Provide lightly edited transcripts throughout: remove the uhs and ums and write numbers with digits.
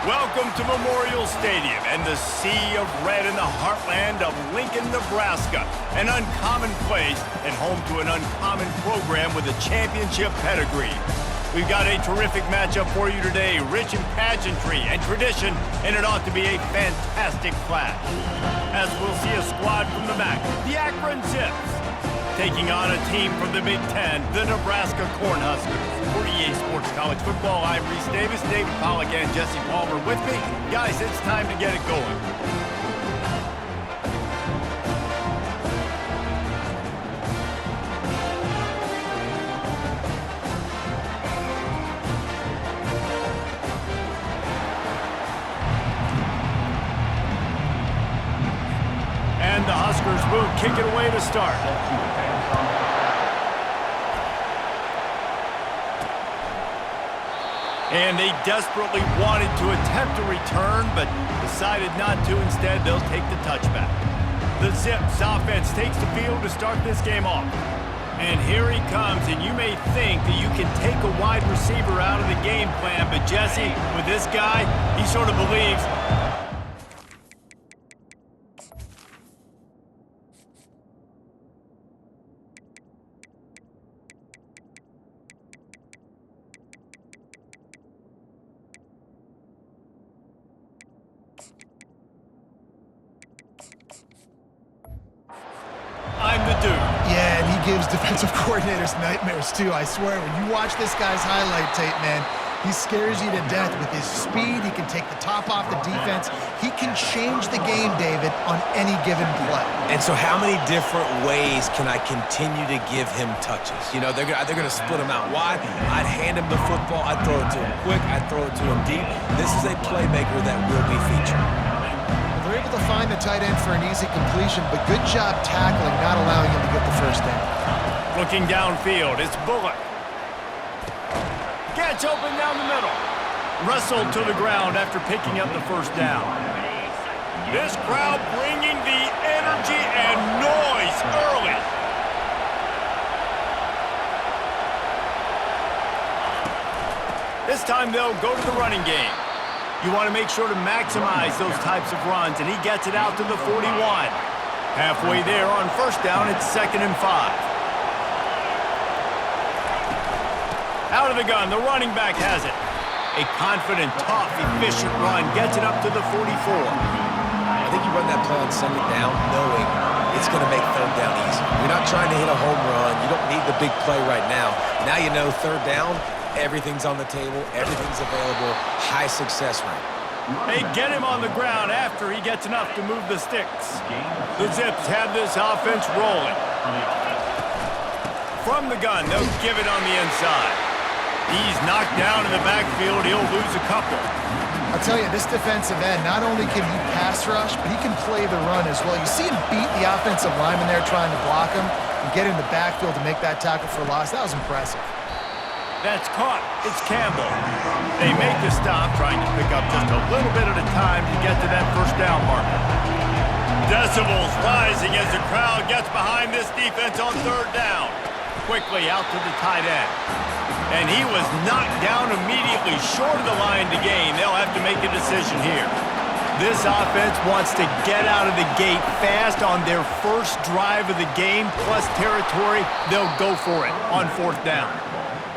Welcome to Memorial Stadium and the sea of red in the heartland of Lincoln, Nebraska. An uncommon place and home to an uncommon program with a championship pedigree. We've got a terrific matchup for you today, rich in pageantry and tradition, and it ought to be a fantastic clash. As we'll see a squad from the MAC, the Akron Zips, taking on a team from the Big Ten, the Nebraska Cornhuskers. For EA Sports College Football, I'm Reese Davis, David Pollack, and Jesse Palmer with me. Guys, it's time to get it going. And the Huskers will kick it away to start. And they desperately wanted to attempt a return, but decided not to. Instead, they'll take the touchback. The Zips offense takes the field to start this game off. And here he comes, and you may think that you can take a wide receiver out of the game plan, but Jesse, with this guy, he sort of believes I'm the dude. Yeah, and he gives defensive coordinators nightmares too, I swear. When you watch this guy's highlight tape, man, he scares you to death with his speed. He can take the top off the defense. He can change the game, David, on any given play. And so how many different ways can I continue to give him touches? You know, they're going to split him out wide. I'd hand him the football. I'd throw it to him quick. I'd throw it to him deep. This is a playmaker that will be featured. They're able to find the tight end for an easy completion, but good job tackling, not allowing him to get the first down. Looking downfield, it's Bullock. Gets open down the middle. Wrestled to the ground after picking up the first down. This crowd bringing the energy and noise early. This time they'll go to the running game. You want to make sure to maximize those types of runs, and he gets it out to the 41. Halfway there on first down, it's 2nd and 5. Out of the gun, the running back has it. A confident, tough, efficient run gets it up to the 44. I think you run that play on 2nd down knowing it's going to make 3rd down easy. You're not trying to hit a home run. You don't need the big play right now. Now you know 3rd down, everything's on the table, everything's available, high success rate. They get him on the ground after he gets enough to move the sticks. The Zips have this offense rolling. From the gun, they'll give it on the inside. He's knocked down in the backfield. He'll lose a couple. I'll tell you, this defensive end, not only can he pass rush, but he can play the run as well. You see him beat the offensive lineman there trying to block him and get in the backfield to make that tackle for loss. That was impressive. That's caught. It's Campbell. They make the stop, trying to pick up just a little bit at a time to get to that first down marker. Decibels rising as the crowd gets behind this defense on 3rd down. Quickly out to the tight end. And he was knocked down immediately short of the line to gain. They'll have to make a decision here. This offense wants to get out of the gate fast on their first drive of the game, plus territory. They'll go for it on 4th down.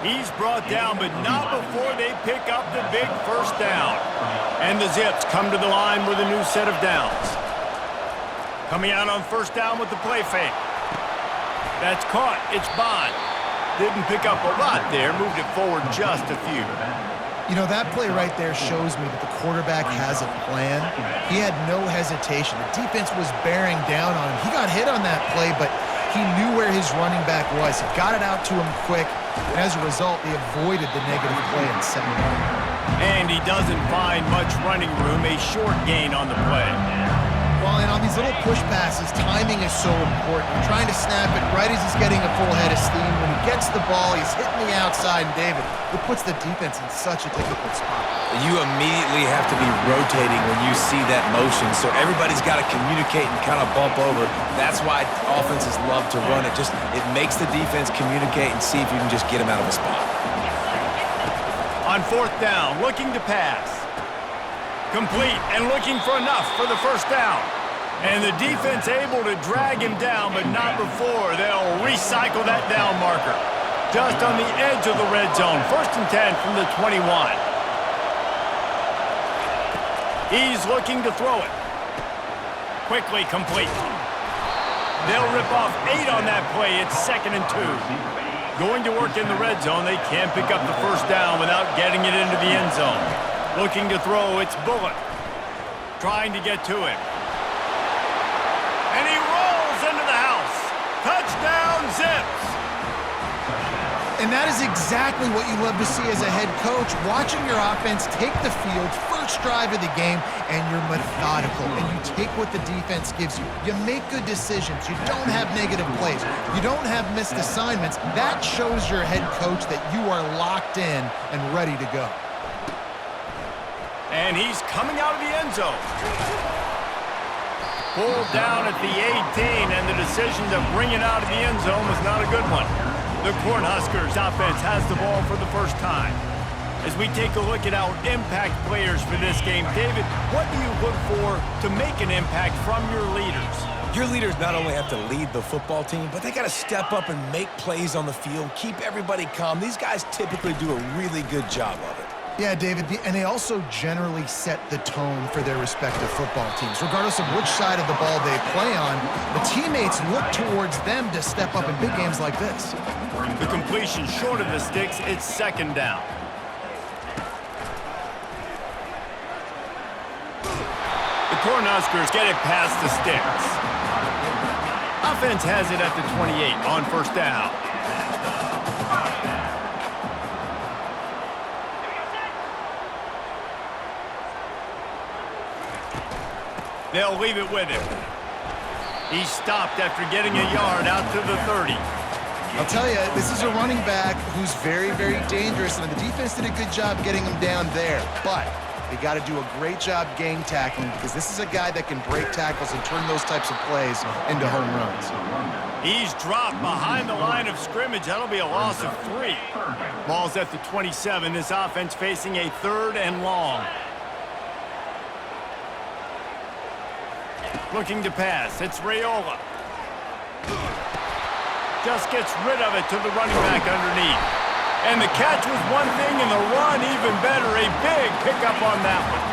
He's brought down, but not before they pick up the big first down. And the Zips come to the line with a new set of downs. Coming out on 1st down with the play fake. That's caught. It's Bond. Didn't pick up a lot there. Moved it forward just a few. You know, that play right there shows me that the quarterback has a plan. He had no hesitation. The defense was bearing down on him. He got hit on that play, but he knew where his running back was. He got it out to him quick, and as a result, they avoided the negative play in 2nd down. And he doesn't find much running room, a short gain on the play. Well, and on these little push passes, timing is so important. You're trying to snap it right as he's getting a full head of steam. When he gets the ball, he's hitting the outside, and David, it puts the defense in such a difficult spot. You immediately have to be rotating when you see that motion, so everybody's got to communicate and kind of bump over. That's why offenses love to run it. It makes the defense communicate and see if you can just get him out of a spot. On 4th down, looking to pass. Complete and looking for enough for the first down. And the defense able to drag him down, but not before they'll recycle that down marker. Just on the edge of the red zone. 1st and 10 from the 21. He's looking to throw it. Quickly complete. They'll rip off 8 on that play. It's 2nd and 2. Going to work in the red zone. They can't pick up the first down without getting it into the end zone. Looking to throw, it's Bullock. Trying to get to him. And he rolls into the house. Touchdown, Zips. And that is exactly what you love to see as a head coach, watching your offense take the field, first drive of the game, and you're methodical, and you take what the defense gives you. You make good decisions. You don't have negative plays. You don't have missed assignments. That shows your head coach that you are locked in and ready to go. And he's coming out of the end zone. Pulled down at the 18, and the decision to bring it out of the end zone was not a good one. The Cornhuskers offense has the ball for the first time. As we take a look at our impact players for this game, David, what do you look for to make an impact from your leaders? Your leaders not only have to lead the football team, but they got to step up and make plays on the field, keep everybody calm. These guys typically do a really good job of it. Yeah, David, and they also generally set the tone for their respective football teams. Regardless of which side of the ball they play on, the teammates look towards them to step up in big games like this. The completion short of the sticks, it's 2nd down. The Cornhuskers get it past the sticks. Offense has it at the 28 on 1st down. They'll leave it with him. He stopped after getting a yard out to the 30. I'll tell you, this is a running back who's very, very dangerous, and the defense did a good job getting him down there. But they got to do a great job gang tackling, because this is a guy that can break tackles and turn those types of plays into home runs. He's dropped behind the line of scrimmage. That'll be a loss of 3. Ball's at the 27. This offense facing a 3rd and long. Looking to pass. It's Raiola. Just gets rid of it to the running back underneath. And the catch was one thing, and the run even better. A big pickup on that one.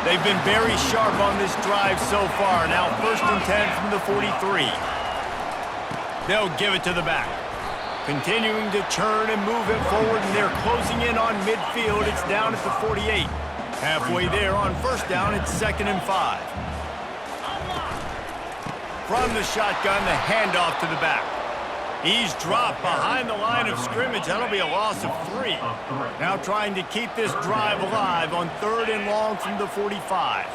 They've been very sharp on this drive so far. Now 1st and 10 from the 43. They'll give it to the back. Continuing to turn and move it forward, and they're closing in on midfield. It's down at the 48. Halfway there on 1st down, it's 2nd and 5. From the shotgun, the handoff to the back. He's dropped behind the line of scrimmage. That'll be a loss of 3. Now trying to keep this drive alive on 3rd and long from the 45.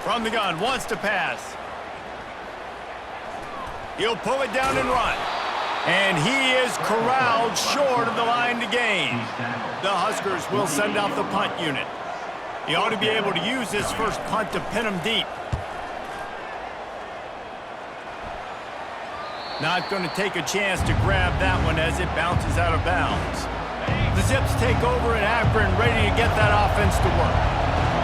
From the gun, wants to pass. He'll pull it down and run. And he is corralled short of the line to gain. The Huskers will send out the punt unit. He ought to be able to use this first punt to pin him deep. Not going to take a chance to grab that one as it bounces out of bounds. The Zips take over in Akron, ready to get that offense to work.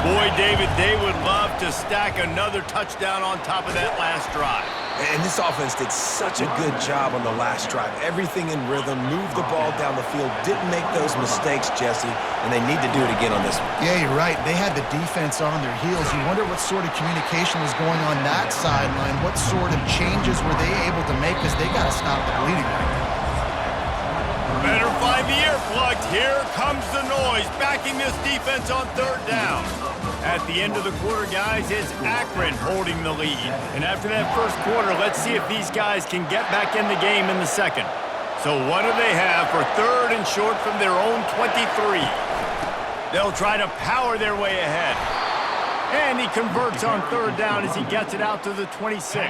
Boy, David, they would love to stack another touchdown on top of that last drive. And this offense did such a good job on the last drive. Everything in rhythm, moved the ball down the field, didn't make those mistakes, Jesse, and they need to do it again on this one. Yeah, you're right. They had the defense on their heels. You wonder what sort of communication was going on that sideline. What sort of changes were they able to make, because they got to stop the bleeding right now. Better find the earplugs. Here comes the noise, backing this defense on 3rd down. At the end of the quarter, guys, it's Akron holding the lead. And after that first quarter, let's see if these guys can get back in the game in the second. So what do they have for 3rd and short from their own 23? They'll try to power their way ahead. And he converts on 3rd down as he gets it out to the 26.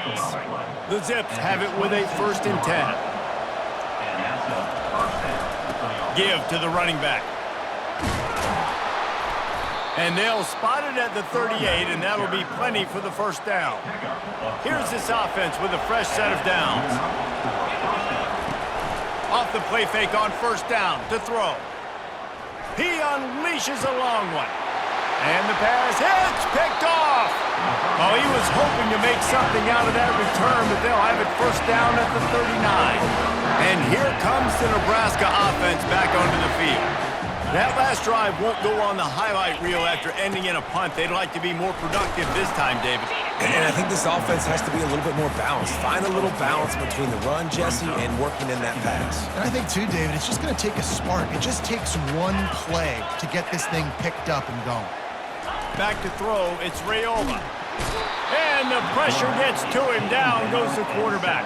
The Zips have it with a 1st and 10. Give to the running back. And they'll spot it at the 38, and that'll be plenty for the first down. Here's this offense with a fresh set of downs. Off the play fake on 1st down to throw. He unleashes a long one. And the pass hits, picked off. Oh, he was hoping to make something out of that return, but they'll have it first down at the 39. And here comes the Nebraska offense back onto the field. That last drive won't go on the highlight reel after ending in a punt. They'd like to be more productive this time, David. And I think this offense has to be a little bit more balanced. Find a little balance between the run, Jesse, and working in that pass. And I think, too, David, it's just going to take a spark. It just takes one play to get this thing picked up and going. Back to throw, it's Raiola. And the pressure gets to him. Down goes the quarterback.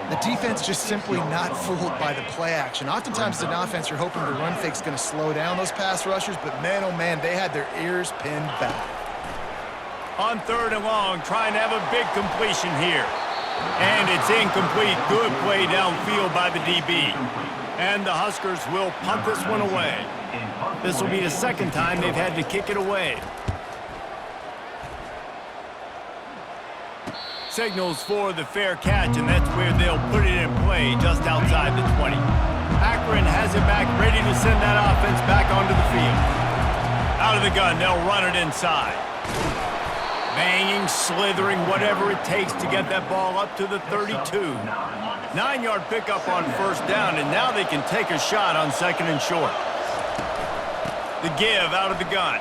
The defense just simply not fooled by the play action. Oftentimes, an offense, you're hoping the run fake's going to slow down those pass rushers, but man, oh man, they had their ears pinned back. On 3rd and long, trying to have a big completion here. And it's incomplete. Good play downfield by the DB. And the Huskers will punt this one away. This will be the second time they've had to kick it away. Signals for the fair catch, and that's where they'll put it in play just outside the 20. Akron has it back, ready to send that offense back onto the field. Out of the gun, they'll run it inside. Banging, slithering, whatever it takes to get that ball up to the 32. 9-yard pickup on first down, and now they can take a shot on 2nd and short. The give out of the gun.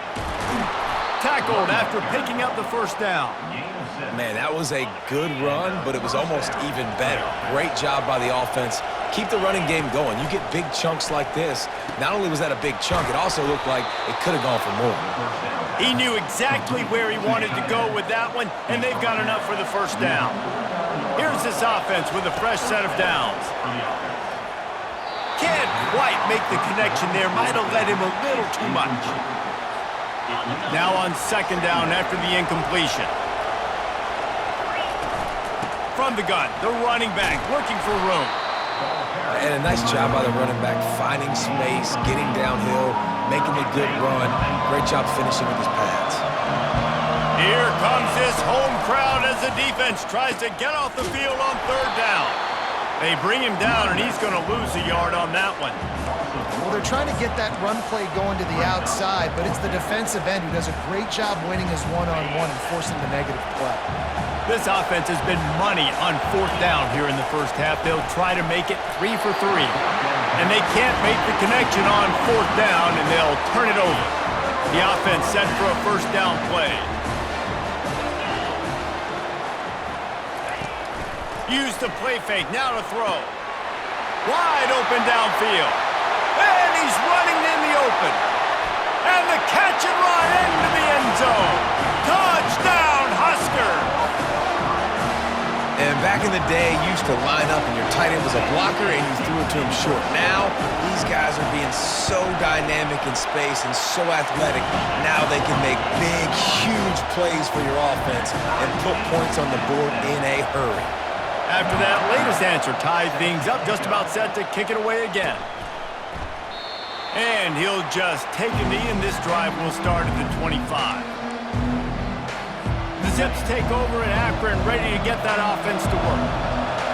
Tackled after picking up the first down. Man, that was a good run, but it was almost even better. Great job by the offense. Keep the running game going. You get big chunks like this. Not only was that a big chunk, it also looked like it could have gone for more. He knew exactly where he wanted to go with that one, and they've got enough for the first down. Here's this offense with a fresh set of downs. Can't quite make the connection there. Might have let him a little too much. Now on 2nd down after the incompletion. From the gun, the running back looking for room. And a nice job by the running back, finding space, getting downhill, making a good run. Great job finishing with his pads. Here comes this home crowd as the defense tries to get off the field on 3rd down. They bring him down, and he's going to lose a yard on that one. Well, they're trying to get that run play going to the outside, but it's the defensive end who does a great job winning his one-on-one and forcing the negative play. This offense has been money on 4th down here in the first half. They'll try to make it 3 for 3. And they can't make the connection on 4th down, and they'll turn it over. The offense set for a first down play. Use the play fake, now to throw. Wide open downfield. And he's running in the open. And the catch and run into the end zone. Touchdown, Huskers! And back in the day, you used to line up and your tight end was a blocker and you threw it to him short. Now, these guys are being so dynamic in space and so athletic. Now they can make big, huge plays for your offense and put points on the board in a hurry. After that latest answer tied things up, just about set to kick it away again. And he'll just take a knee, and this drive will start at the 25. The Zips take over at Akron, ready to get that offense to work.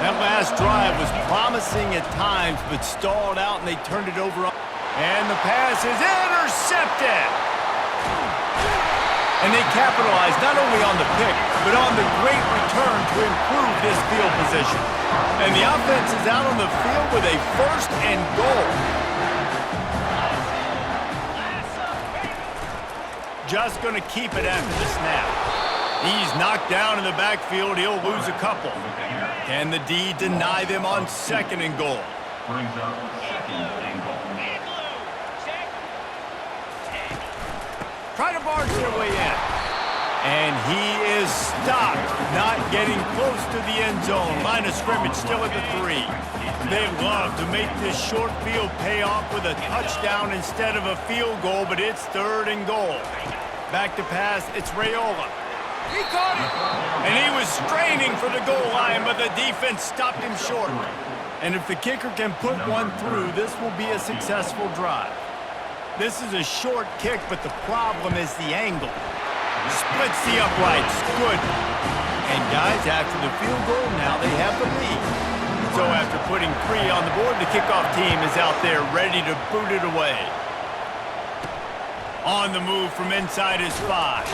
That last drive was promising at times, but stalled out, and they turned it over. And the pass is intercepted. And they capitalized not only on the pick, but on the great return to improve this field position. And the offense is out on the field with a 1st and goal. Just going to keep it after the snap. He's knocked down in the backfield. He'll lose a couple. Can the D deny them on 2nd and goal? Brings up 2nd and goal. Try to barge their way in. And he is stopped, not getting close to the end zone. Line of scrimmage still at the 3. They love to make this short field pay off with a touchdown instead of a field goal, but it's 3rd and goal. Back to pass, it's Raiola. He caught it! And he was straining for the goal line, but the defense stopped him short. And if the kicker can put one through, this will be a successful drive. This is a short kick, but the problem is the angle. Splits the uprights. Good. And guys, after the field goal, now they have the lead. So after putting 3 on the board, the kickoff team is out there ready to boot it away. On the move from inside his 5.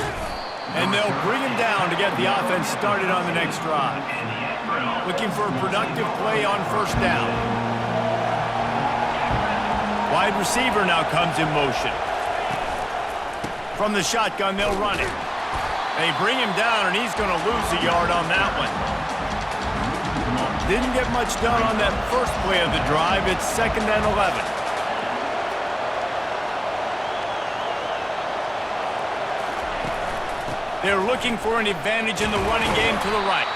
And they'll bring him down to get the offense started on the next drive. Looking for a productive play on first down. Wide receiver now comes in motion. From the shotgun, they'll run it. They bring him down, and he's going to lose a yard on that one. Didn't get much done on that first play of the drive. It's 2nd and 11. They're looking for an advantage in the running game to the right.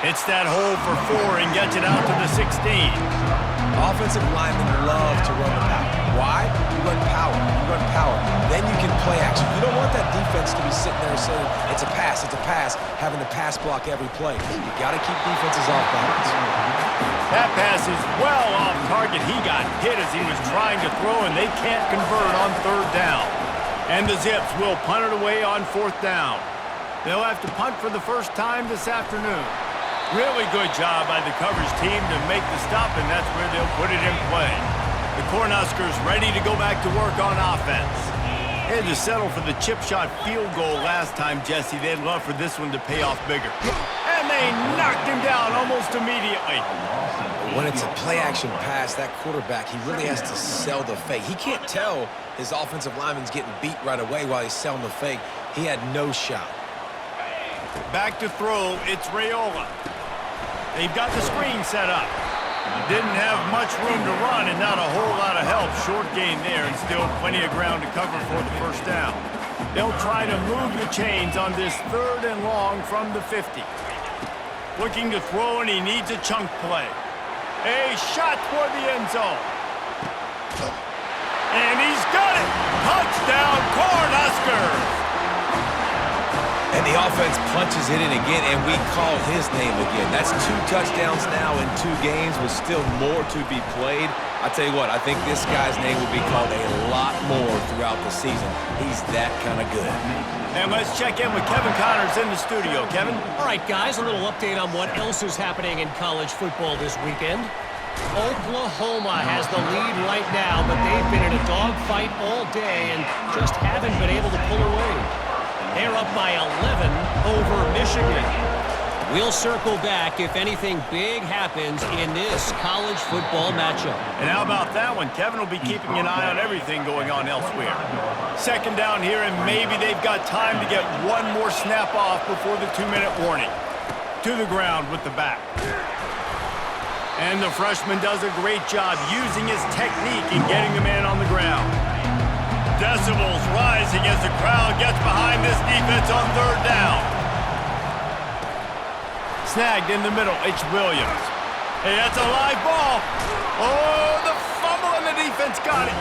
Hits that hole for 4 and gets it out to the 16. Offensive linemen love to run the power. Why? You run power. You run power. Then you can play action. You don't want that defense to be sitting there saying, it's a pass, having to pass block every play. You got to keep defenses off balance. That pass is well off target. He got hit as he was trying to throw, and they can't convert on 3rd down. And the Zips will punt it away on 4th down. They'll have to punt for the first time this afternoon. Really good job by the coverage team to make the stop, and that's where they'll put it in play. The Cornhuskers ready to go back to work on offense. They had to settle for the chip shot field goal last time, Jesse. They'd love for this one to pay off bigger. And they knocked him down almost immediately. When it's a play-action pass, that quarterback, he really has to sell the fake. He can't tell his offensive lineman's getting beat right away while he's selling the fake. He had no shot. Back to throw, it's Raiola. They've got the screen set up. Didn't have much room to run and not a whole lot of help. Short gain there and still plenty of ground to cover for the first down. They'll try to move the chains on this 3rd and long from the 50. Looking to throw, and he needs a chunk play. A shot toward the end zone. And he's got it! Touchdown, Cornhuskers! And the offense punches it in again, and we call his name again. That's 2 touchdowns now in 2 games with still more to be played. I tell you what, I think this guy's name will be called a lot more throughout the season. He's that kind of good. And let's check in with Kevin Connors in the studio. Kevin? All right, guys, a little update on what else is happening in college football this weekend. Oklahoma has the lead right now, but they've been in a dogfight all day and just haven't been able to pull away. They're up by 11 over Michigan. We'll circle back if anything big happens in this college football matchup. And how about that one? Kevin will be keeping an eye on everything going on elsewhere. 2nd down here, and maybe they've got time to get one more snap off before the 2-minute warning. To the ground with the back. And the freshman does a great job using his technique in getting the man on the ground. Decibels rising as the crowd gets behind this defense on 3rd down. Snagged in the middle, it's Williams. Hey, that's a live ball. Oh, the fumble, and the defense got it.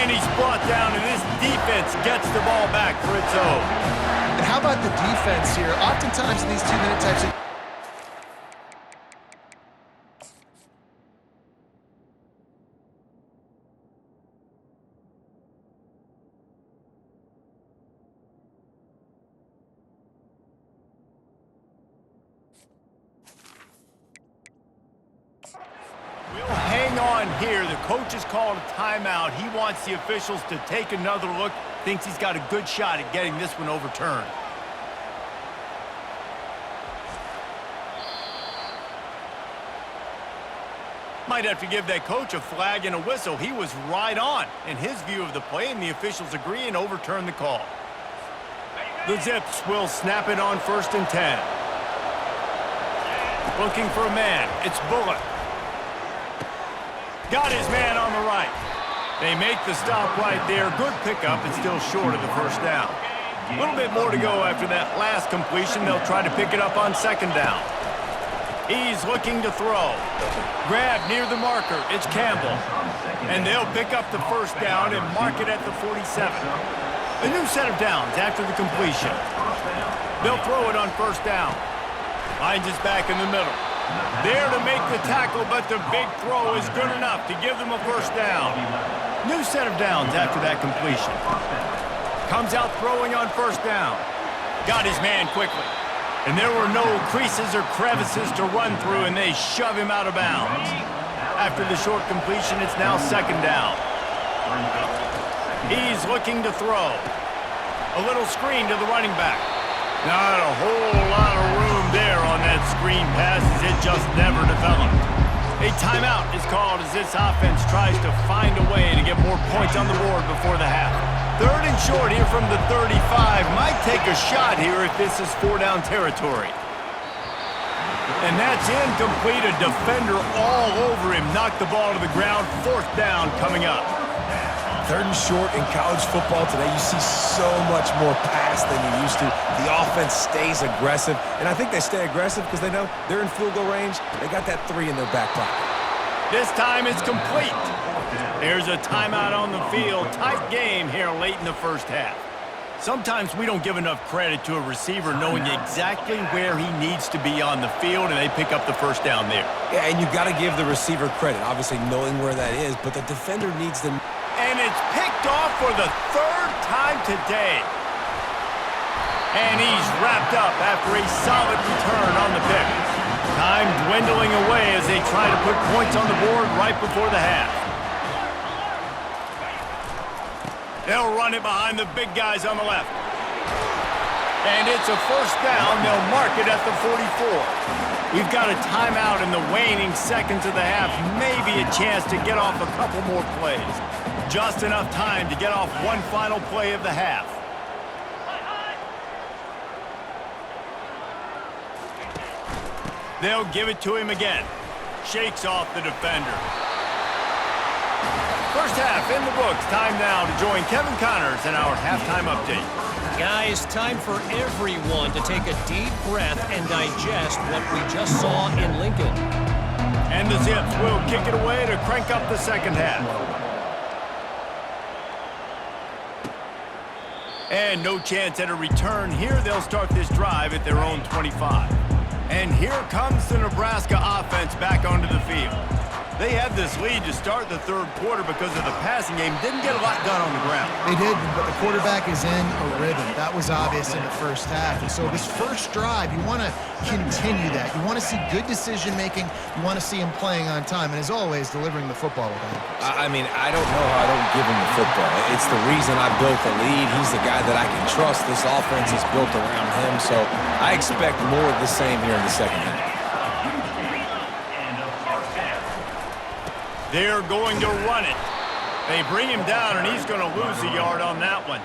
And he's brought down, and this defense gets the ball back for its own. And how about the defense here? Oftentimes in these 2-minute types of... Here, the coach has called a timeout. He wants the officials to take another look. Thinks he's got a good shot at getting this one overturned. Might have to give that coach a flag and a whistle. He was right on in his view of the play, and the officials agree and overturn the call. The Zips will snap it on 1st and 10. Looking for a man. It's Bullock. Got his man on the right. They make the stop right there. Good pickup and still short of the first down. A little bit more to go after that last completion. They'll try to pick it up on 2nd down. He's looking to throw. Grab near the marker. It's Campbell. And they'll pick up the first down and mark it at the 47. A new set of downs after the completion. They'll throw it on 1st down. Finds his back in the middle. There to make the tackle, but the big throw is good enough to give them a first down. New set of downs after that completion. Comes out throwing on 1st down. Got his man quickly. And there were no creases or crevices to run through, and they shove him out of bounds. After the short completion, it's now 2nd down. He's looking to throw. A little screen to the running back. Not a whole lot of room there on that screen pass as it just never developed. A timeout is called as this offense tries to find a way to get more points on the board before the half. 3rd and short here from the 35. Might take a shot here if this is 4-down territory. And that's incomplete. A defender all over him. Knocked the ball to the ground. 4th down coming up. 3rd and short in college football today, you see so much more pass than you used to. The offense stays aggressive, and I think they stay aggressive because they know they're in field goal range. They got that 3 in their back pocket. This time it's complete. There's a timeout on the field. Tight game here late in the first half. Sometimes we don't give enough credit to a receiver knowing exactly where he needs to be on the field, and they pick up the 1st down there. Yeah, and you've got to give the receiver credit, obviously knowing where that is, but the defender needs to... And it's picked off for the 3rd time today. And he's wrapped up after a solid return on the pick. Time dwindling away as they try to put points on the board right before the half. They'll run it behind the big guys on the left. And it's a 1st down. They'll mark it at the 44. We've got a timeout in the waning seconds of the half. Maybe a chance to get off a couple more plays. Just enough time to get off one final play of the half. They'll give it to him again. Shakes off the defender. First half in the books. Time now to join Kevin Connors in our halftime update. Guys, time for everyone to take a deep breath and digest what we just saw in Lincoln. And the Zips will kick it away to crank up the second half. And no chance at a return here. They'll start this drive at their own 25. And here comes the Nebraska offense back onto the field. They had this lead to start the 3rd quarter because of the passing game. Didn't get a lot done on the ground. They did, but the quarterback is in a rhythm. That was obvious in the first half. And so this first drive, you want to continue that. You want to see good decision-making. You want to see him playing on time. And as always, delivering the football with accuracy. I mean, I don't know how I don't give him the football. It's the reason I built the lead. He's the guy that I can trust. This offense is built around him. So I expect more of the same here in the second half. They're going to run it. They bring him down, and he's going to lose a yard on that one.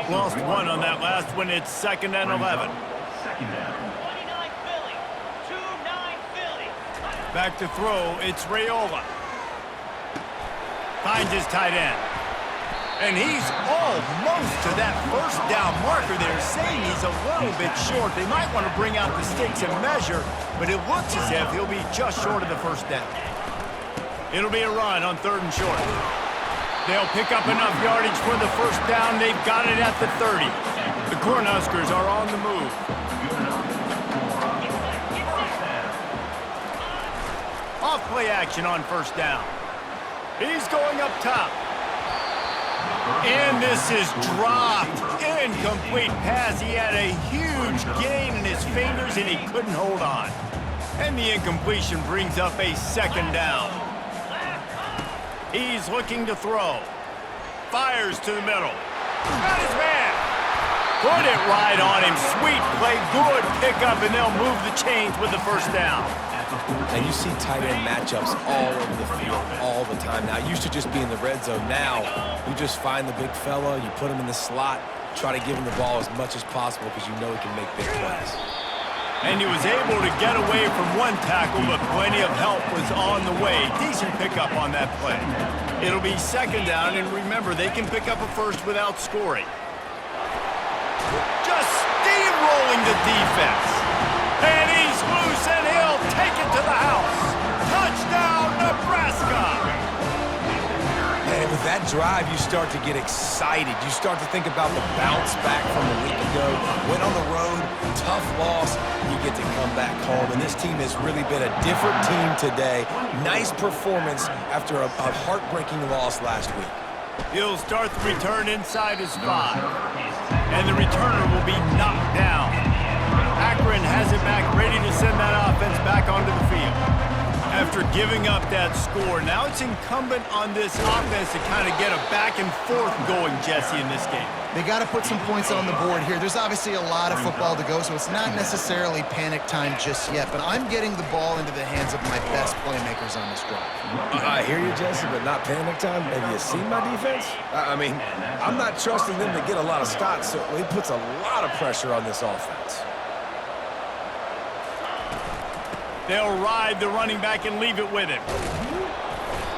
Lost 1 on that last one. It's 2nd and 11. Back to throw. It's Raiola. Finds his tight end. And he's almost to that 1st down marker there, saying he's a little bit short. They might want to bring out the sticks and measure, but it looks as if he'll be just short of the 1st down. It'll be a run on 3rd and short. They'll pick up enough yardage for the 1st down. They've got it at the 30. The Cornhuskers are on the move. Off play action on 1st down. He's going up top. And this is dropped. Incomplete pass. He had a huge gain in his fingers, and he couldn't hold on. And the incompletion brings up a 2nd down. He's looking to throw. Fires to the middle. Got his man. Put it right on him. Sweet play. Good pickup, and they'll move the chains with the 1st down. And you see tight end matchups all over the field all the time now. It used to just be in the red zone. Now, you just find the big fella, you put him in the slot, try to give him the ball as much as possible because you know he can make big plays. And he was able to get away from one tackle, but plenty of help was on the way. Decent pickup on that play. It'll be 2nd down, and remember, they can pick up a 1st without scoring. Just steamrolling the defense. And he's loose, and he'll take it to the house. Touchdown, Nebraska! And with that drive, you start to get excited. You start to think about the bounce back from a week ago. Went on the road, tough loss, you get to come back home. And this team has really been a different team today. Nice performance after a heartbreaking loss last week. He'll start the return inside his 5. And the returner will be knocked down. Akron has it back, ready to send that offense back onto the field. After After giving up that score, now it's incumbent on this offense to kind of get a back and forth going, Jesse, in this game. They got to put some points on the board here. There's obviously a lot of football to go, so it's not necessarily panic time just yet, but I'm getting the ball into the hands of my best playmakers on this drive. I hear you, Jesse, but not panic time. Have you seen my defense? I mean, I'm not trusting them to get a lot of stops, so it puts a lot of pressure on this offense. They'll ride the running back and leave it with him.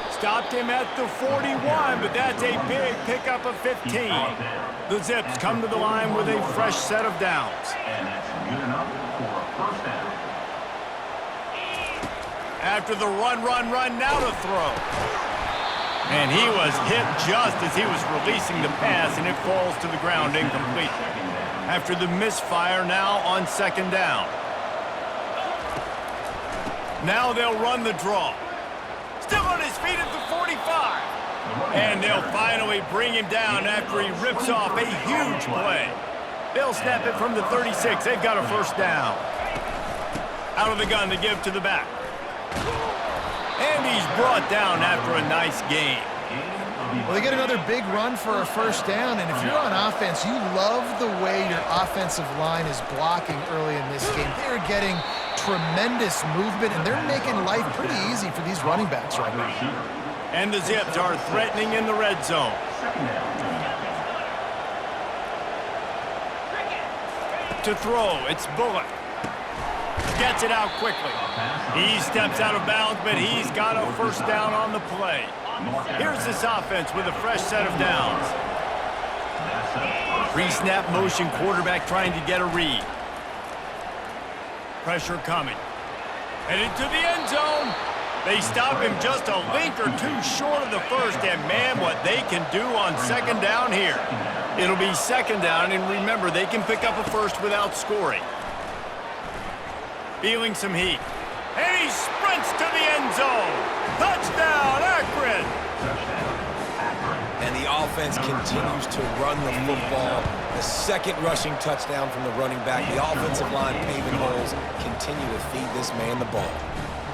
Stopped him at the 41, but that's a big pickup of 15. The Zips come to the line with a fresh set of downs. And that's good enough for a first down. After the run, now to throw. And he was hit just as he was releasing the pass, and it falls to the ground incomplete. After the misfire, now on second down. Now they'll run the draw. Still on his feet at the 45. And they'll finally bring him down after he rips off a huge play. They'll snap it from the 36. They've got a first down. Out of the gun to give to the back. And he's brought down after a nice gain. Well, they get another big run for a first down, and if you're on offense, you love the way your offensive line is blocking early in this game. They're getting tremendous movement, and they're making life pretty easy for these running backs right now. And the Zips are threatening in the red zone. To throw, it's Bullock. Gets it out quickly. He steps out of bounds, but he's got a first down on the play. Here's this offense with a fresh set of downs. Pre-snap motion, quarterback trying to get a read. Pressure coming. Headed to the end zone. They stop him just a link or two short of the first, and man, what they can do on second down here. It'll be second down, and remember, they can pick up a first without scoring. Feeling some heat. And he sprints to the end zone. Touchdown, Akron! And the offense continues to run the football. The second rushing touchdown from the running back. The offensive line paving holes. Continue to feed this man the ball.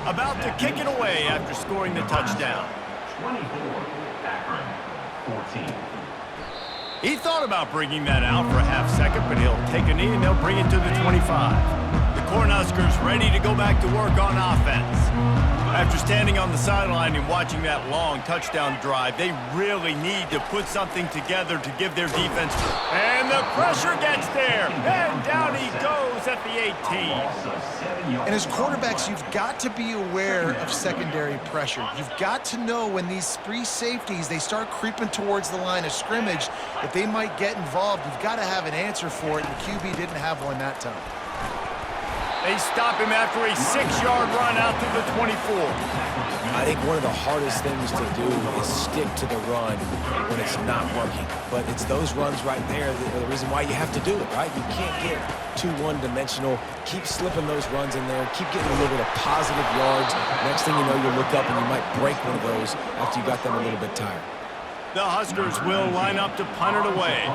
About to kick it away after scoring the touchdown. 24, Akron, 14. He thought about bringing that out for a half second, but he'll take a knee and they'll bring it to the 25. The Cornhuskers ready to go back to work on offense. After standing on the sideline and watching that long touchdown drive, they really need to put something together to give their defense. And the pressure gets there. And down he goes at the 18. And as quarterbacks, you've got to be aware of secondary pressure. You've got to know when these free safeties, they start creeping towards the line of scrimmage, that they might get involved. You've got to have an answer for it, and the QB didn't have one that time. They stop him after a 6-yard run out to the 24. I think one of the hardest things to do is stick to the run when it's not working. But it's those runs right there that are the reason why you have to do it, right? You can't get too one-dimensional. Keep slipping those runs in there. Keep getting a little bit of positive yards. Next thing you know, you'll look up and you might break one of those after you got them a little bit tired. The Huskers will line up to punt it away.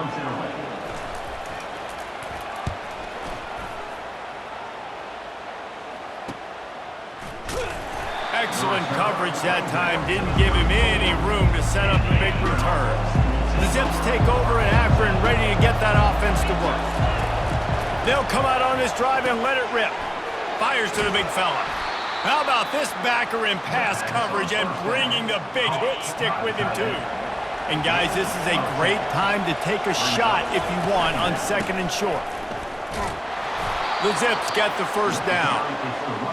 Excellent coverage that time. Didn't give him any room to set up a big return. The Zips take over at Akron, ready to get that offense to work. They'll come out on this drive and let it rip. Fires to the big fella. How about this backer in pass coverage and bringing the big hit stick with him too? And guys, this is a great time to take a shot if you want on second and short. The Zips get the first down.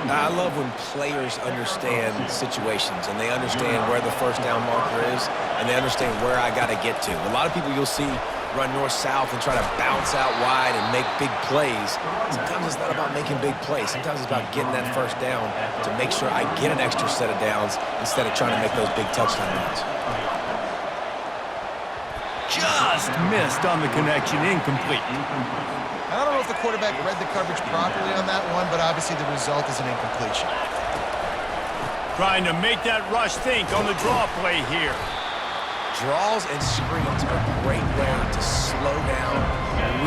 I love when players understand situations and they understand where the first down marker is and they understand where I got to get to. A lot of people you'll see run north-south and try to bounce out wide and make big plays. Sometimes it's not about making big plays. Sometimes it's about getting that first down to make sure I get an extra set of downs instead of trying to make those big touchdown runs. Just missed on the connection, incomplete. I don't know if the quarterback read the coverage properly on that one, but obviously the result is an incompletion. Trying to make that rush think on the draw play here. Draws and screens are a great way to slow down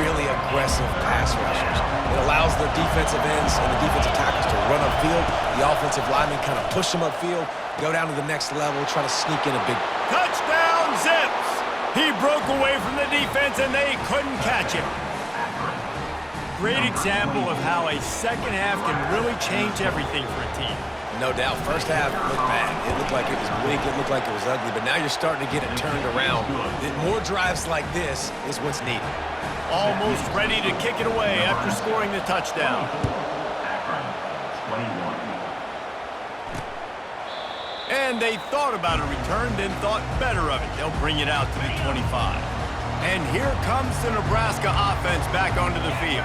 really aggressive pass rushers. It allows the defensive ends and the defensive tackles to run upfield. The offensive linemen kind of push them upfield, go down to the next level, try to sneak in a big... Touchdown, Zips! He broke away from the defense, and they couldn't catch him. Great example of how a second half can really change everything for a team. No doubt. First half looked bad. It looked like it was weak. It looked like it was ugly. But now you're starting to get it turned around. More drives like this is what's needed. Almost ready to kick it away after scoring the touchdown. Akron, 21. And they thought about a return, then thought better of it. They'll bring it out to the 25. And here comes the Nebraska offense back onto the field.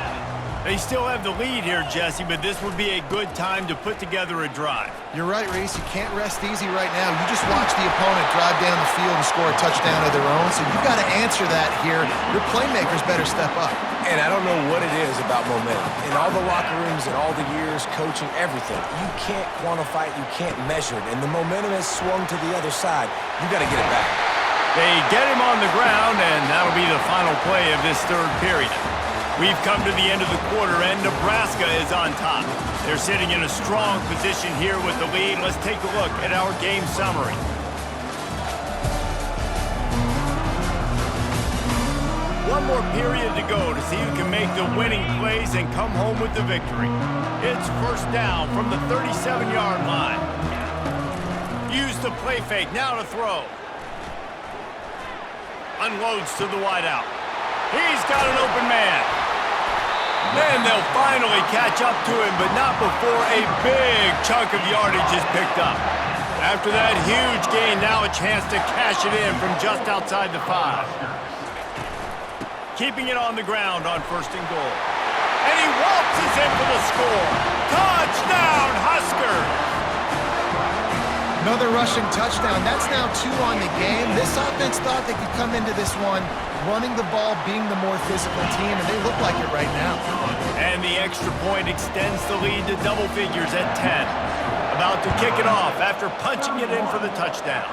They still have the lead here, Jesse, but this would be a good time to put together a drive. You're right, Reese. You can't rest easy right now. You just watch the opponent drive down the field and score a touchdown of their own, so you've got to answer that here. Your playmakers better step up. And I don't know what it is about momentum. In all the locker rooms and all the years, coaching, everything, you can't quantify it, you can't measure it. And the momentum has swung to the other side. You got to get it back. They get him on the ground, and that'll be the final play of this third period. We've come to the end of the quarter, and Nebraska is on top. They're sitting in a strong position here with the lead. Let's take a look at our game summary. One more period to go to see who can make the winning plays and come home with the victory. It's first down from the 37-yard line. Use the play fake, now to throw. Unloads to the wideout. He's got an open man. And they'll finally catch up to him, but not before a big chunk of yardage is picked up. After that huge gain, now a chance to cash it in from just outside the 5. Keeping it on the ground on first and goal. And he waltzes in for the score. Touchdown, Huskers! Another rushing touchdown. That's now 2 on the game. This offense thought they could come into this one running the ball, being the more physical team, and they look like it right now. And the extra point extends the lead to double figures at 10. About to kick it off after punching it in for the touchdown.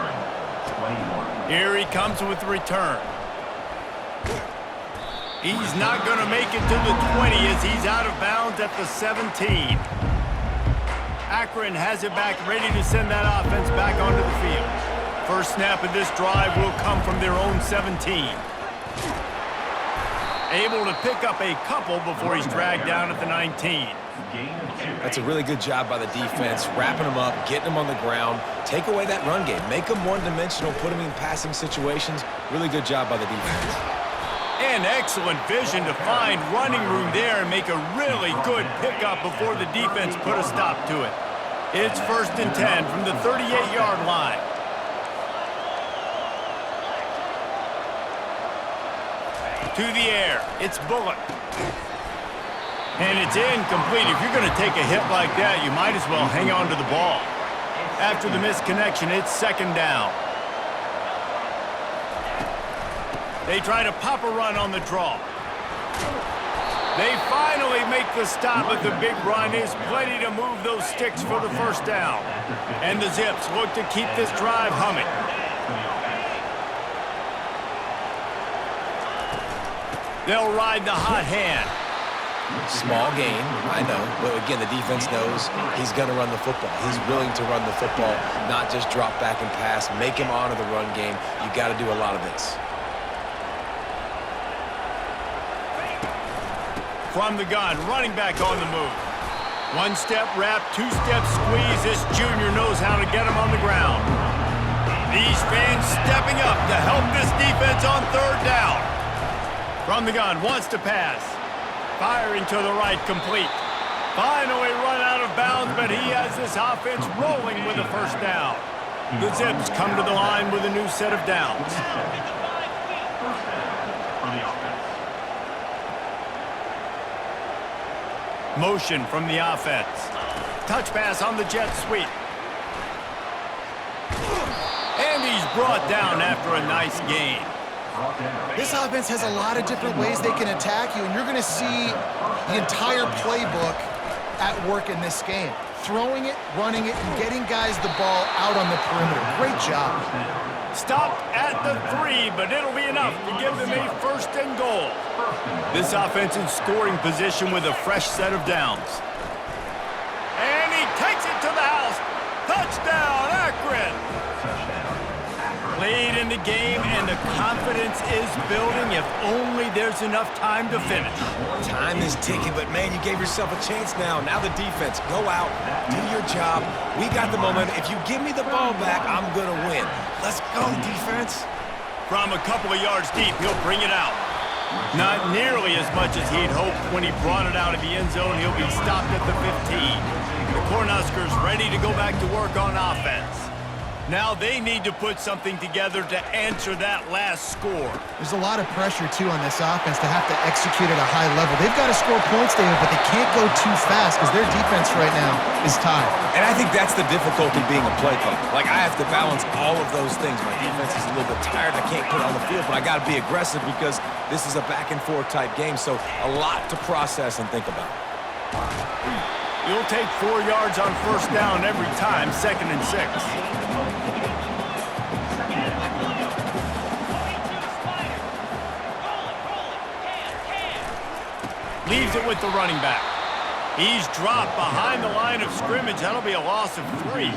Here he comes with the return. He's not going to make it to the 20 as he's out of bounds at the 17. Akron has it back, ready to send that offense back onto the field. First snap of this drive will come from their own 17. Able to pick up a couple before he's dragged down at the 19. That's a really good job by the defense, wrapping them up, getting them on the ground, take away that run game, make them one-dimensional, put them in passing situations. Really good job by the defense. And excellent vision to find running room there and make a really good pickup before the defense put a stop to it. It's first and 10 from the 38-yard line. To the air, it's Bullock. And it's incomplete. If you're going to take a hit like that, you might as well hang on to the ball. After the misconnection, it's second down. They try to pop a run on the draw. They finally make the stop, but the big run is plenty to move those sticks for the first down. And the Zips look to keep this drive humming. They'll ride the hot hand. Small gain, I know, but again, the defense knows he's going to run the football. He's willing to run the football, not just drop back and pass, make him honor the run game. You got to do a lot of this. From the gun, running back on the move. One-step wrap, two-step squeeze. This junior knows how to get him on the ground. These fans stepping up to help this defense on third down. From the gun, wants to pass. Firing to the right, complete. Finally run out of bounds, but he has this offense rolling with a first down. The Zips come to the line with a new set of downs. Motion from the offense. Touch pass on the jet sweep. And he's brought down after a nice gain. This offense has a lot of different ways they can attack you, and you're going to see the entire playbook at work in this game. Throwing it, running it, and getting guys the ball out on the perimeter. Great job. Stopped at the 3, but it'll be enough to give them a first and goal. This offense in scoring position with a fresh set of downs. And he takes it to the house. Touchdown, Akron! Late in the game, and the confidence is building if only there's enough time to finish. Time is ticking, but, man, you gave yourself a chance now. Now the defense, go out, do your job. We got the momentum. If you give me the ball back, I'm going to win. Let's go, defense. From a couple of yards deep, he'll bring it out. Not nearly as much as he'd hoped when he brought it out of the end zone. He'll be stopped at the 15. The Cornhuskers ready to go back to work on offense. Now they need to put something together to answer that last score. There's a lot of pressure, too, on this offense to have to execute at a high level. They've got to score points, David, but they can't go too fast because their defense right now is tired. And I think that's the difficulty being a play caller. Like, I have to balance all of those things. My defense is a little bit tired. I can't put it on the field, but I got to be aggressive because this is a back-and-forth type game, so a lot to process and think about. You'll take 4 yards on first down every time, 2nd and 6. Leaves it with the running back. He's dropped behind the line of scrimmage. That'll be a loss of 3.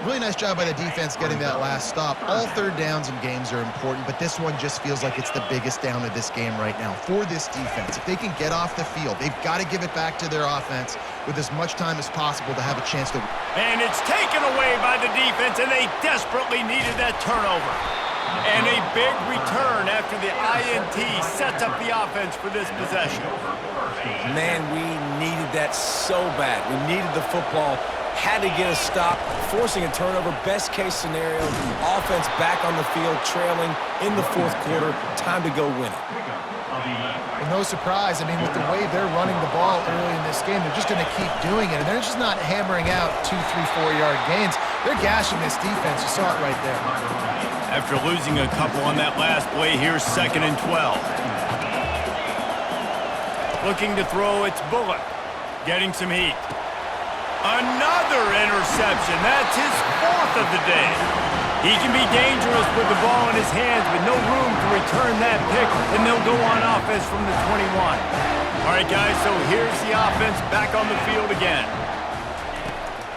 Really nice job by the defense getting that last stop. All third downs in games are important, but this one just feels like it's the biggest down of this game right now for this defense. If they can get off the field, they've got to give it back to their offense with as much time as possible to have a chance to... And it's taken away by the defense, and they desperately needed that turnover. And a big return after the INT sets up the offense for this possession. Man, we needed that so bad. We needed the football, had to get a stop, forcing a turnover, best case scenario, offense back on the field, trailing in the 4th quarter, time to go win it. Well, no surprise. I mean, with the way they're running the ball early in this game, they're just going to keep doing it. And they're just not hammering out 2, 3, 4-yard gains. They're gashing this defense. You saw it right there. After losing a couple on that last play, here's 2nd and 12. Looking to throw, it's Bullock. Getting some heat. Another interception. That's his 4th of the day. He can be dangerous with the ball in his hands, but no room to return that pick, and they'll go on offense from the 21. All right, guys, so here's the offense back on the field again.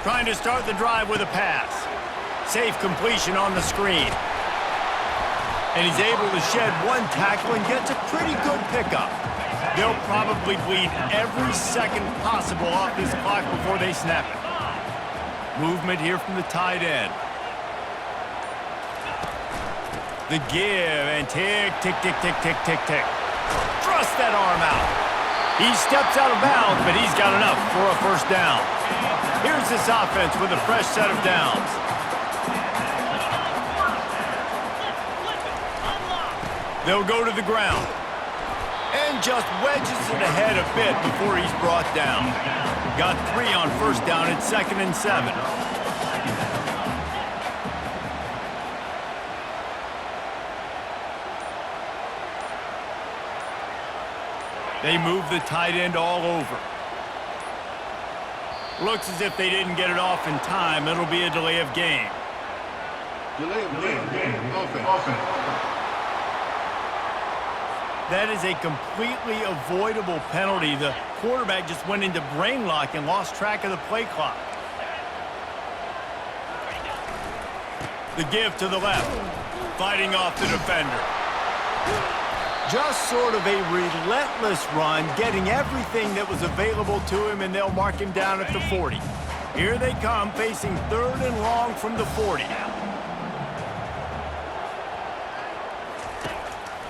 Trying to start the drive with a pass. Safe completion on the screen. And he's able to shed one tackle and gets a pretty good pickup. They'll probably bleed every second possible off this clock before they snap it. Movement here from the tight end. The give and tick, tick, tick, tick, tick, tick, tick. Thrust that arm out. He steps out of bounds, but he's got enough for a first down. Here's this offense with a fresh set of downs. They'll go to the ground. And just wedges it ahead a bit before he's brought down. Got 3 on first down at 2nd and 7. They move the tight end all over. Looks as if they didn't get it off in time. It'll be a delay of game. Delay of game. Offense. That is a completely avoidable penalty. The quarterback just went into brain lock and lost track of the play clock. The give to the left. Fighting off the defender. Just sort of a relentless run, getting everything that was available to him, and they'll mark him down at the 40. Here they come, facing 3rd and long from the 40.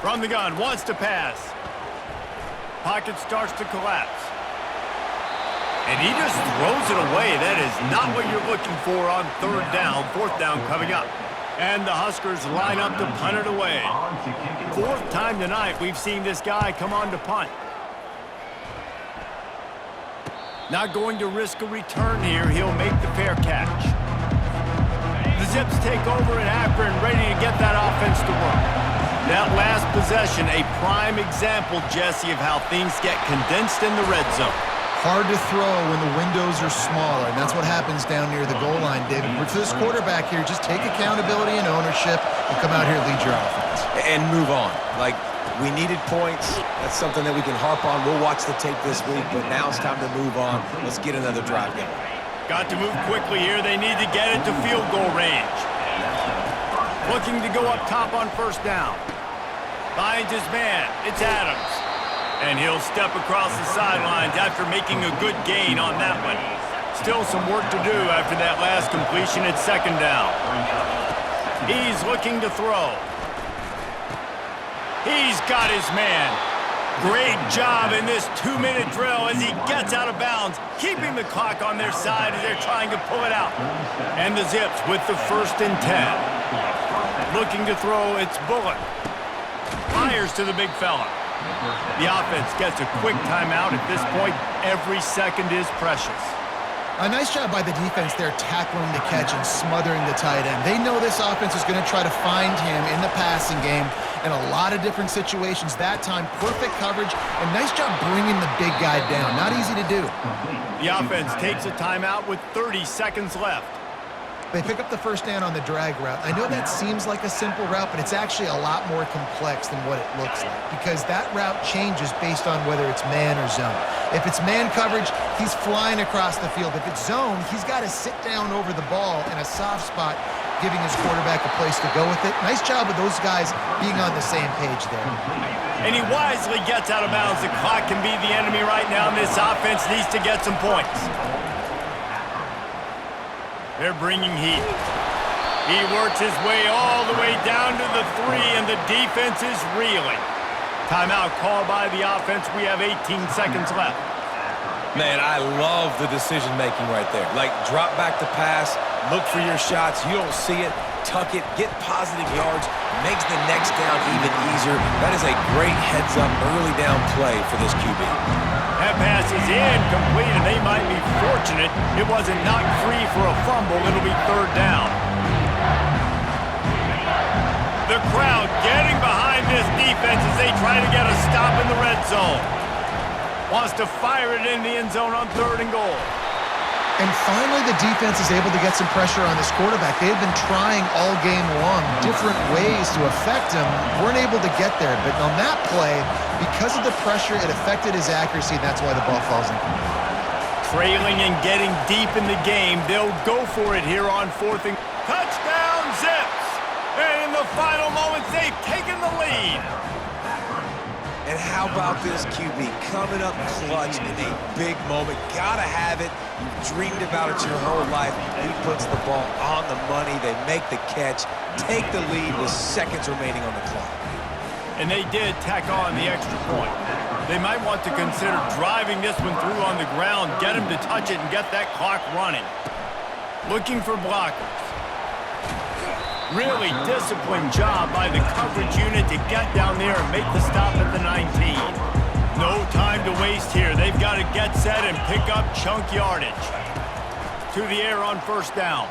From the gun, wants to pass. Pocket starts to collapse. And he just throws it away. That is not what you're looking for on 3rd down. 4th down coming up. And the Huskers line up to punt it away. 4th time tonight we've seen this guy come on to punt. Not going to risk a return here. He'll make the fair catch. The Zips take over in Akron, ready to get that offense to work. That last possession, a prime example, Jesse, of how things get condensed in the red zone. Hard to throw when the windows are smaller, and that's what happens down near the goal line, David. For this quarterback here, just take accountability and ownership. and come out here and lead your offense. And move on. Like, we needed points. That's something that we can harp on. We'll watch the tape this week, but now it's time to move on. Let's get another drive going. Got to move quickly here. They need to get it to field goal range. Looking to go up top on first down. Finds his man. It's Adams. And he'll step across the sidelines after making a good gain on that one. Still some work to do after that last completion at second down. He's looking to throw. He's got his man. Great job in this 2-minute drill as he gets out of bounds, keeping the clock on their side as they're trying to pull it out. And the Zips with the 1st and 10. Looking to throw, it's Bullock. Fires to the big fella. The offense gets a quick timeout at this point. Every second is precious. A nice job by the defense there tackling the catch and smothering the tight end. They know this offense is going to try to find him in the passing game in a lot of different situations. That time, perfect coverage, and nice job bringing the big guy down. Not easy to do. The offense takes a timeout with 30 seconds left. They pick up the first down on the drag route. I know that seems like a simple route, but it's actually a lot more complex than what it looks like because that route changes based on whether it's man or zone. If it's man coverage, he's flying across the field. If it's zone, he's got to sit down over the ball in a soft spot, giving his quarterback a place to go with it. Nice job with those guys being on the same page there. And he wisely gets out of bounds. The clock can be the enemy right now, and this offense needs to get some points. They're bringing heat. He works his way all the way down to the 3, and the defense is reeling. Timeout called by the offense. We have 18 seconds left. Man, I love the decision-making right there. Like, drop back the pass, look for your shots. You don't see it, tuck it, get positive yards, makes the next down even easier. That is a great heads-up early down play for this QB. That pass is incomplete, and they might be fortunate it wasn't knocked free for a fumble. It'll be 3rd down. The crowd getting behind this defense as they try to get a stop in the red zone. Wants to fire it in the end zone on 3rd and goal. And finally, the defense is able to get some pressure on this quarterback. They had been trying all game long different ways to affect him. Weren't able to get there. But on that play, because of the pressure, it affected his accuracy, and that's why the ball falls in. Trailing and getting deep in the game, they'll go for it here on 4th and... Touchdown, Zips! And in the final moments, they've taken the lead. And how about this QB coming up clutch in a big moment? Gotta have it. You've dreamed about it your whole life. He puts the ball on the money. They make the catch, take the lead with seconds remaining on the clock. And they did tack on the extra point. They might want to consider driving this one through on the ground, get him to touch it and get that clock running. Looking for blockers. Really disciplined job by the coverage unit to get down there and make the stop at the 19. No time to waste here. They've got to get set and pick up chunk yardage. To the air on 1st down.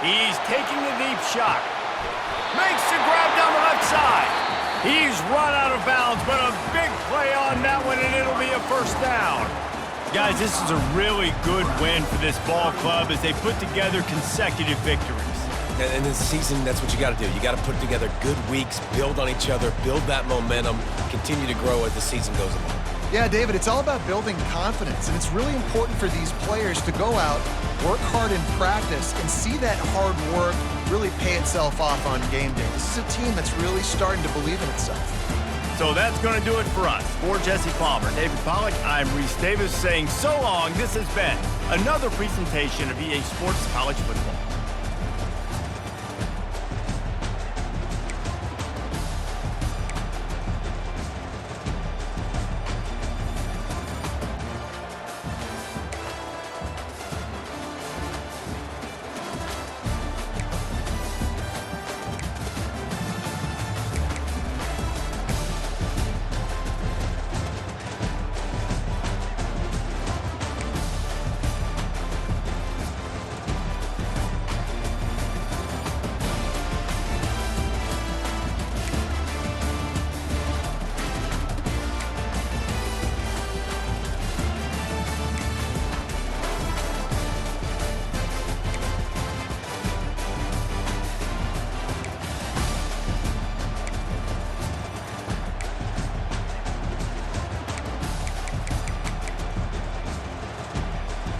He's taking the deep shot. Makes the grab down the left side. He's run out of bounds, but a big play on that one, and it'll be a 1st down. Guys, this is a really good win for this ball club as they put together consecutive victories. And this season, that's what you got to do. You got to put together good weeks, build on each other, build that momentum, continue to grow as the season goes along. Yeah, David, it's all about building confidence, and it's really important for these players to go out, work hard in practice, and see that hard work really pay itself off on game day. This is a team that's really starting to believe in itself. So that's going to do it for us. For Jesse Palmer, David Pollack, I'm Reese Davis saying so long. This has been another presentation of EA Sports College Football.